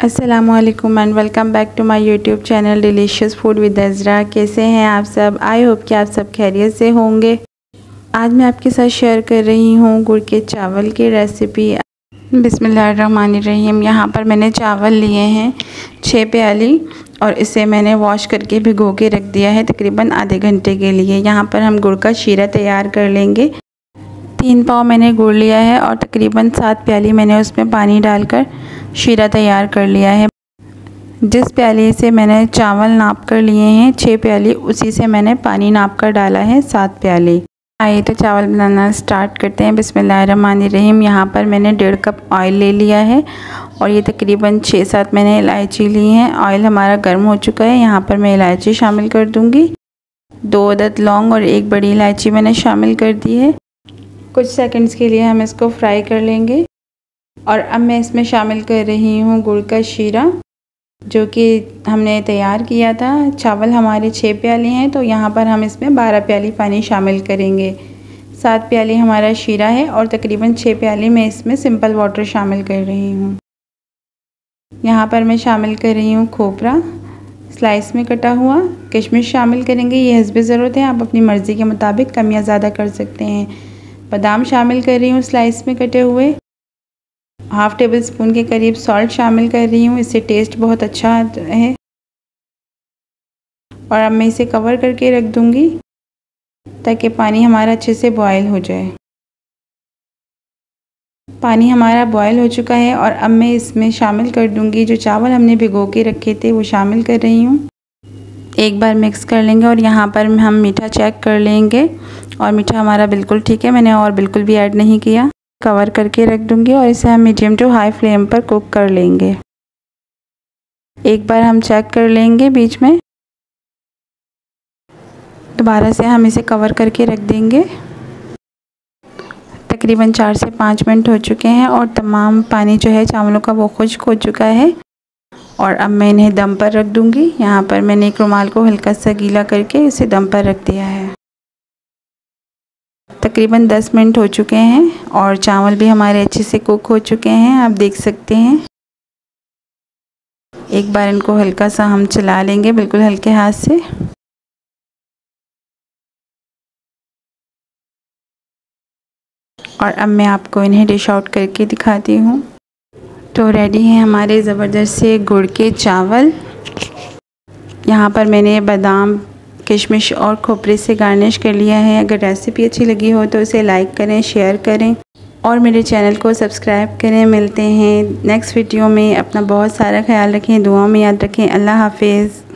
अस्सलामुअलैकुम and welcome back to my YouTube channel delicious food with Azra. कैसे हैं आप सब? आई होप कि आप सब खैरियत से होंगे। आज मैं आपके साथ शेयर कर रही हूँ गुड़ के चावल की रेसिपी। बिस्मिल्लाहिर्रहमानिर्रहीम। यहाँ पर मैंने चावल लिए हैं 6 प्याली और इसे मैंने वॉश करके भिगो के रख दिया है तकरीबन आधे घंटे के लिए। यहाँ पर हम गुड़ का शीरा तैयार कर लेंगे। 3 पाव मैंने गुड़ लिया है और तकरीबन 7 प्याली मैंने उसमें पानी डालकर शीरा तैयार कर लिया है। जिस प्याली से मैंने चावल नाप कर लिए हैं 6 प्याली, उसी से मैंने पानी नाप कर डाला है 7 प्याली। आइए तो चावल बनाना स्टार्ट करते हैं। बिस्मिल्लाहिर्रहमानिर्रहीम। यहाँ पर मैंने 1.5 कप ऑयल ले लिया है और ये तकरीबन 6-7 मैंने इलायची ली हैं। ऑयल हमारा गर्म हो चुका है। यहाँ पर मैं इलायची शामिल कर दूँगी। 2 अदद लौंग और 1 बड़ी इलायची मैंने शामिल कर दी है। कुछ सेकंड्स के लिए हम इसको फ्राई कर लेंगे। और अब मैं इसमें शामिल कर रही हूँ गुड़ का शीरा जो कि हमने तैयार किया था। चावल हमारे 6 प्याली हैं तो यहाँ पर हम इसमें 12 प्याली पानी शामिल करेंगे। 7 प्याली हमारा शीरा है और तकरीबन 6 प्याली मैं इसमें सिंपल वाटर शामिल कर रही हूँ। यहाँ पर मैं शामिल कर रही हूँ खोपरा स्लाइस में कटा हुआ। किशमिश शामिल करेंगे, ये हस्बे ज़रूरत है, आप अपनी मर्ज़ी के मुताबिक कम या ज़्यादा कर सकते हैं। बादाम शामिल कर रही हूँ स्लाइस में कटे हुए। हाफ़ टेबल स्पून के करीब सॉल्ट शामिल कर रही हूँ, इससे टेस्ट बहुत अच्छा है। और अब मैं इसे कवर करके रख दूँगी ताकि पानी हमारा अच्छे से बॉयल हो जाए। पानी हमारा बॉयल हो चुका है और अब मैं इसमें शामिल कर दूँगी जो चावल हमने भिगो के रखे थे, वो शामिल कर रही हूँ। एक बार मिक्स कर लेंगे और यहाँ पर हम मीठा चेक कर लेंगे और मीठा हमारा बिल्कुल ठीक है, मैंने और बिल्कुल भी ऐड नहीं किया। कवर करके रख दूँगी और इसे हम मीडियम टू हाई फ्लेम पर कुक कर लेंगे। एक बार हम चेक कर लेंगे बीच में, दोबारा से हम इसे कवर करके रख देंगे। तकरीबन 4 से 5 मिनट हो चुके हैं और तमाम पानी जो है चावलों का वो खुश्क हो चुका है। और अब मैं इन्हें दम पर रख दूँगी। यहाँ पर मैंने एक रुमाल को हल्का सा गीला करके इसे दम पर रख दिया है। तकरीबन 10 मिनट हो चुके हैं और चावल भी हमारे अच्छे से कुक हो चुके हैं, आप देख सकते हैं। एक बार इनको हल्का सा हम चला लेंगे, बिल्कुल हल्के हाथ से। और अब मैं आपको इन्हें डिश आउट करके दिखाती हूँ। तो रेडी हैं हमारे ज़बरदस्त से गुड़ के चावल। यहाँ पर मैंने बादाम, किशमिश और खोपरे से गार्निश कर लिया है। अगर रेसिपी अच्छी लगी हो तो इसे लाइक करें, शेयर करें और मेरे चैनल को सब्सक्राइब करें। मिलते हैं नेक्स्ट वीडियो में। अपना बहुत सारा ख्याल रखें, दुआओं में याद रखें। अल्लाह हाफिज़।